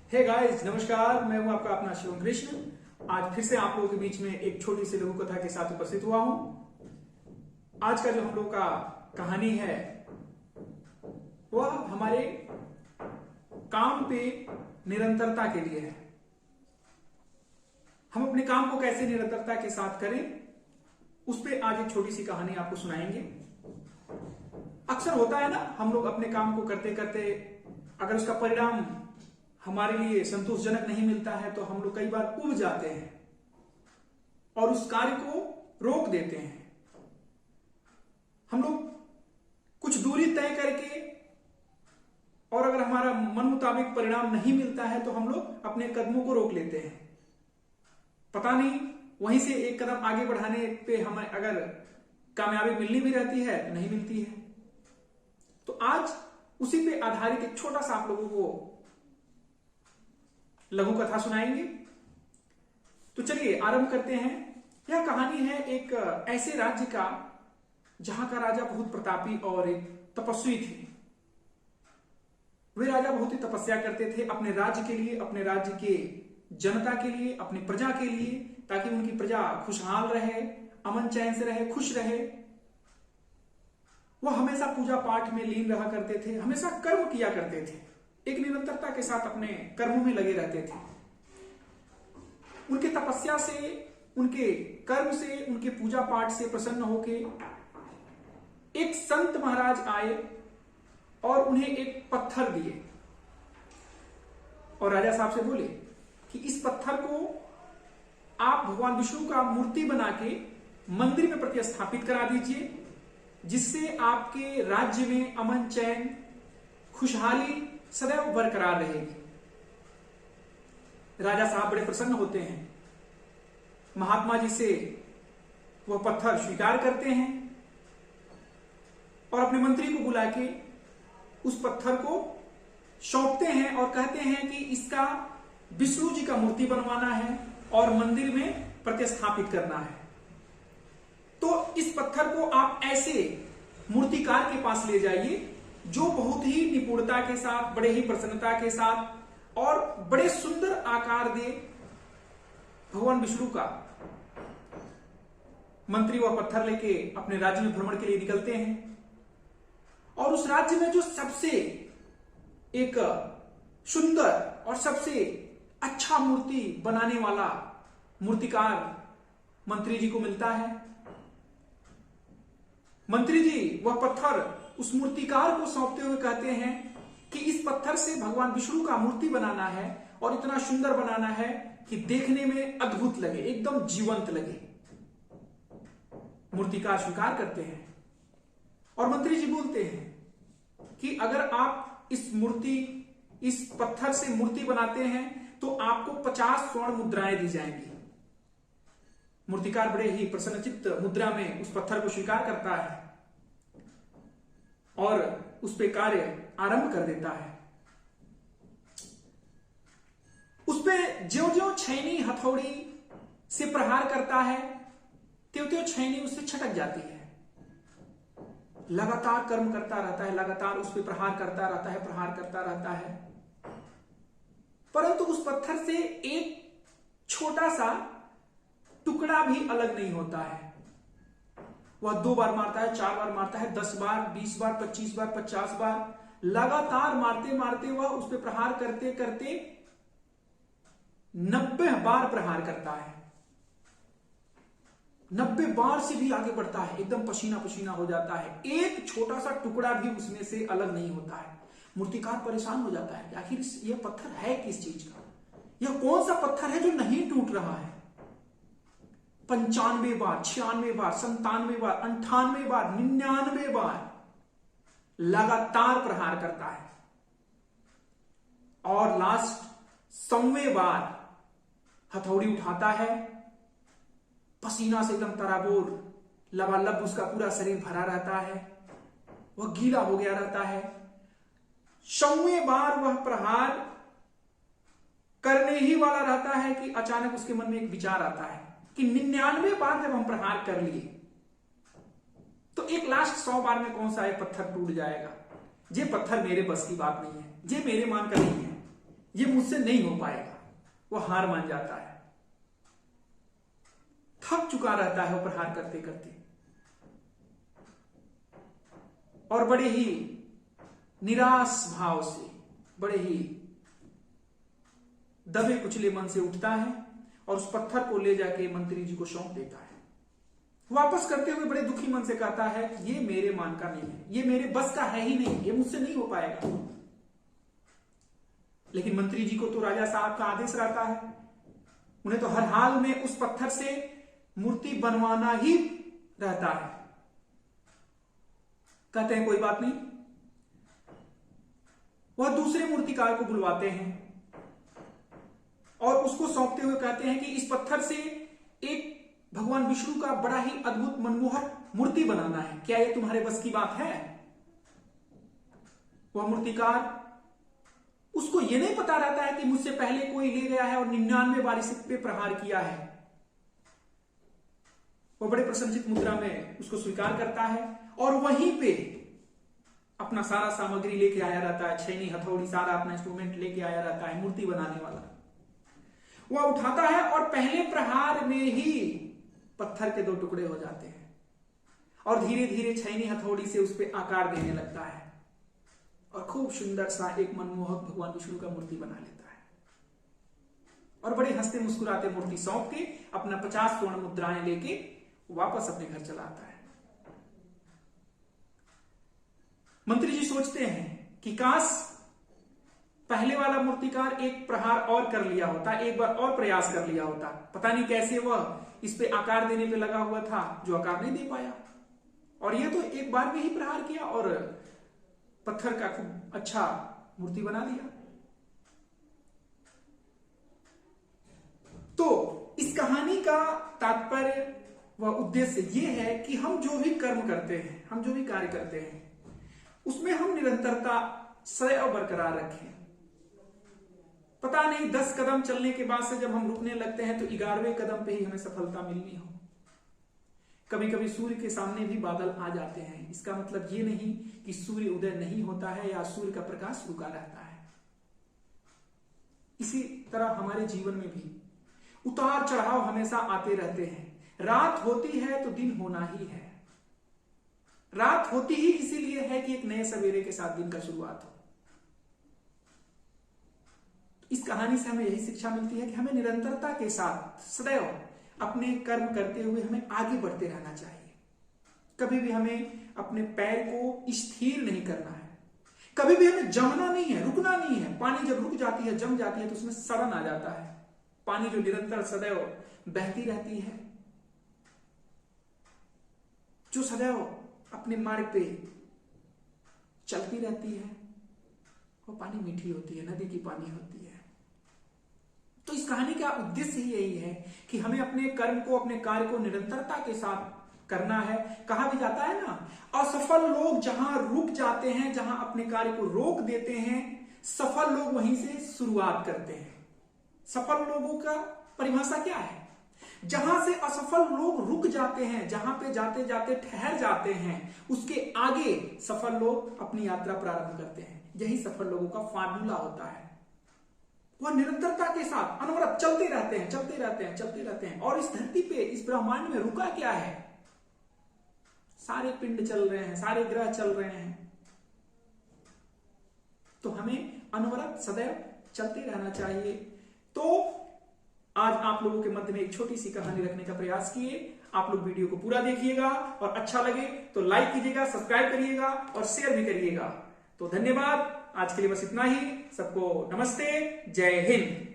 Hey guys, नमस्कार। मैं हूं आपका अपना शिवम कृष्ण। आज फिर से आप लोगों के बीच में एक छोटी सी लघु कथा के साथ उपस्थित हुआ हूं। आज का जो हम लोग का कहानी है वह हमारे काम पे निरंतरता के लिए है। हम अपने काम को कैसे निरंतरता के साथ करें, उस पे आज एक छोटी सी कहानी आपको सुनाएंगे। अक्सर होता है ना, हम लोग अपने काम को करते करते अगर उसका परिणाम हमारे लिए संतोषजनक नहीं मिलता है तो हम लोग कई बार उब जाते हैं और उस कार्य को रोक देते हैं। हम लोग कुछ दूरी तय करके और अगर हमारा मन मुताबिक परिणाम नहीं मिलता है तो हम लोग अपने कदमों को रोक लेते हैं। पता नहीं वहीं से एक कदम आगे बढ़ाने पे हमें अगर कामयाबी मिलनी भी रहती है तो नहीं मिलती है। तो आज उसी पे आधारित एक छोटा सा आप लोगों को लघु कथा सुनाएंगे। तो चलिए आरंभ करते हैं। यह कहानी है एक ऐसे राज्य का जहां का राजा बहुत प्रतापी और एक तपस्वी थे। वे राजा बहुत ही तपस्या करते थे अपने राज्य के लिए, अपने राज्य के जनता के लिए, अपनी प्रजा के लिए, ताकि उनकी प्रजा खुशहाल रहे, अमन चैन से रहे, खुश रहे। वह हमेशा पूजा पाठ में लीन रहा करते थे, हमेशा कर्म किया करते थे, एक निरंतरता के साथ अपने कर्मों में लगे रहते थे। उनके तपस्या से, उनके कर्म से, उनके पूजा पाठ से प्रसन्न होके एक संत महाराज आए और उन्हें एक पत्थर दिए और राजा साहब से बोले कि इस पत्थर को आप भगवान विष्णु का मूर्ति बना के मंदिर में प्रतिस्थापित करा दीजिए, जिससे आपके राज्य में अमन चैन खुशहाली सदैव बरकरार रहेगी। राजा साहब बड़े प्रसन्न होते हैं। महात्मा जी से वह पत्थर स्वीकार करते हैं और अपने मंत्री को बुला के उस पत्थर को सौंपते हैं और कहते हैं कि इसका विष्णु जी का मूर्ति बनवाना है और मंदिर में प्रतिस्थापित करना है। तो इस पत्थर को आप ऐसे मूर्तिकार के पास ले जाइए जो बहुत ही निपुणता के साथ, बड़े ही प्रसन्नता के साथ और बड़े सुंदर आकार दे भगवान विष्णु का। मंत्री वह पत्थर लेके अपने राज्य में भ्रमण के लिए निकलते हैं और उस राज्य में जो सबसे एक सुंदर और सबसे अच्छा मूर्ति बनाने वाला मूर्तिकार मंत्री जी को मिलता है। मंत्री जी वह पत्थर उस मूर्तिकार को सौंपते हुए कहते हैं कि इस पत्थर से भगवान विष्णु का मूर्ति बनाना है और इतना सुंदर बनाना है कि देखने में अद्भुत लगे, एकदम जीवंत लगे। मूर्तिकार स्वीकार करते हैं और मंत्री जी बोलते हैं कि अगर आप इस पत्थर से मूर्ति बनाते हैं तो आपको 50 स्वर्ण मुद्राएं दी जाएंगी। मूर्तिकार बड़े ही प्रसन्नचित्त मुद्रा में उस पत्थर को स्वीकार करता है और उस पे कार्य आरंभ कर देता है। उस पे ज्यों-ज्यों छैनी हथौड़ी से प्रहार करता है त्यों-त्यों छैनी उससे छटक जाती है। लगातार कर्म करता रहता है, लगातार उस पे प्रहार करता रहता है, प्रहार करता रहता है, परंतु उस पत्थर से एक छोटा सा टुकड़ा भी अलग नहीं होता है। वह 2 बार मारता है, 4 बार मारता है, 10 बार, 20 बार, 25 बार, 50 बार, लगातार मारते मारते वह उस पर प्रहार करते करते 90 बार प्रहार करता है। 90 बार से भी आगे बढ़ता है, एकदम पसीना पसीना हो जाता है, एक छोटा सा टुकड़ा भी उसमें से अलग नहीं होता है। मूर्तिकार परेशान हो जाता है कि आखिर यह पत्थर है किस चीज का, यह कौन सा पत्थर है जो नहीं टूट रहा है। 95 बार, 96 बार, 97 बार, 98 बार, 99 बार लगातार प्रहार करता है और लास्ट 100वें बार हथौड़ी उठाता है। पसीना से एकदम तराबोर, लबालब उसका पूरा शरीर भरा रहता है, वह गीला हो गया रहता है। 100वें बार वह प्रहार करने ही वाला रहता है कि अचानक उसके मन में एक विचार आता है कि 99 बार जब हम प्रहार कर लिए तो एक लास्ट 100 बार में कौन सा है पत्थर टूट जाएगा। ये पत्थर मेरे बस की बात नहीं है, ये मेरे मान का नहीं है, ये मुझसे नहीं हो पाएगा, वो हार मान जाता है, थक चुका रहता है वो प्रहार करते करते, और बड़े ही निराश भाव से, बड़े ही दबे कुचले मन से उठता है और उस पत्थर को ले जाके मंत्री जी को सौंप देता है। वापस करते हुए बड़े दुखी मन से कहता है, ये मेरे मान का नहीं है, ये मेरे बस का है ही नहीं, ये मुझसे नहीं हो पाएगा। लेकिन मंत्री जी को तो राजा साहब का आदेश रहता है, उन्हें तो हर हाल में उस पत्थर से मूर्ति बनवाना ही रहता है। कहते हैं कोई बात नहीं, वह दूसरे मूर्तिकार को बुलवाते हैं और उसको सौंपते हुए कहते हैं कि इस पत्थर से एक भगवान विष्णु का बड़ा ही अद्भुत मनमोहक मूर्ति बनाना है, क्या यह तुम्हारे बस की बात है? वह मूर्तिकार, उसको यह नहीं पता रहता है कि मुझसे पहले कोई ले गया है और 99 बार इस पे प्रहार किया है। वह बड़े प्रसन्नचित मुद्रा में उसको स्वीकार करता है और वहीं पे अपना सारा सामग्री लेके आया रहता है, छैनी हथौड़ी सारा अपना इंस्ट्रूमेंट लेके आया रहता है, मूर्ति बनाने वाला। वह उठाता है और पहले प्रहार में ही पत्थर के 2 टुकड़े हो जाते हैं और धीरे धीरे छैनी हथौड़ी से उस पर आकार देने लगता है और खूब सुंदर सा एक मनमोहक भगवान विष्णु का मूर्ति बना लेता है और बड़े हंसते मुस्कुराते मूर्ति सौंप के अपना 50 स्वर्ण मुद्राएं लेके वापस अपने घर चला आता है। मंत्री जी सोचते हैं कि काश पहले वाला मूर्तिकार एक प्रहार और कर लिया होता, एक बार और प्रयास कर लिया होता, पता नहीं कैसे वह इस पे आकार देने पे लगा हुआ था जो आकार नहीं दे पाया, और यह तो एक बार में ही प्रहार किया और पत्थर का खूब अच्छा मूर्ति बना दिया। तो इस कहानी का तात्पर्य व उद्देश्य यह है कि हम जो भी कर्म करते हैं, हम जो भी कार्य करते हैं, उसमें हम निरंतरता सदैव बरकरार रखें। पता नहीं 10 कदम चलने के बाद से जब हम रुकने लगते हैं तो 11वें कदम पे ही हमें सफलता मिलनी हो। कभी कभी सूर्य के सामने भी बादल आ जाते हैं, इसका मतलब ये नहीं कि सूर्य उदय नहीं होता है या सूर्य का प्रकाश रुका रहता है। इसी तरह हमारे जीवन में भी उतार चढ़ाव हमेशा आते रहते हैं। रात होती है तो दिन होना ही है। रात होती ही इसीलिए है कि एक नए सवेरे के साथ दिन का शुरुआत हो। इस कहानी से हमें यही शिक्षा मिलती है कि हमें निरंतरता के साथ सदैव अपने कर्म करते हुए हमें आगे बढ़ते रहना चाहिए। कभी भी हमें अपने पैर को स्थिर नहीं करना है, कभी भी हमें जमना नहीं है, रुकना नहीं है। पानी जब रुक जाती है, जम जाती है तो उसमें सड़न आ जाता है। पानी जो निरंतर सदैव बहती रहती है, जो सदैव अपने मार्ग पे चलती रहती है, वो पानी मीठी होती है, नदी की पानी होती है। तो इस कहानी का उद्देश्य ही यही है कि हमें अपने कर्म को, अपने कार्य को निरंतरता के साथ करना है। कहा भी जाता है ना, असफल लोग जहां रुक जाते हैं, जहां अपने कार्य को रोक देते हैं, सफल लोग वहीं से शुरुआत करते हैं। सफल लोगों का परिभाषा क्या है? जहां से असफल लोग रुक जाते हैं, जहां पे जाते जाते ठहर जाते हैं, उसके आगे सफल लोग अपनी यात्रा प्रारंभ करते हैं। यही सफल लोगों का फार्मूला होता है। वह निरंतरता के साथ अनवरत चलते रहते हैं, चलते रहते हैं, चलते रहते हैं। और इस धरती पे, इस ब्रह्मांड में रुका क्या है? सारे पिंड चल रहे हैं, सारे ग्रह चल रहे हैं। तो हमें अनवरत सदैव चलते रहना चाहिए। तो आज आप लोगों के मध्य में एक छोटी सी कहानी रखने का प्रयास किए। आप लोग वीडियो को पूरा देखिएगा और अच्छा लगे तो लाइक कीजिएगा, सब्सक्राइब करिएगा और शेयर भी करिएगा। तो धन्यवाद। आज के लिए बस इतना ही। सबको नमस्ते, जय हिंद।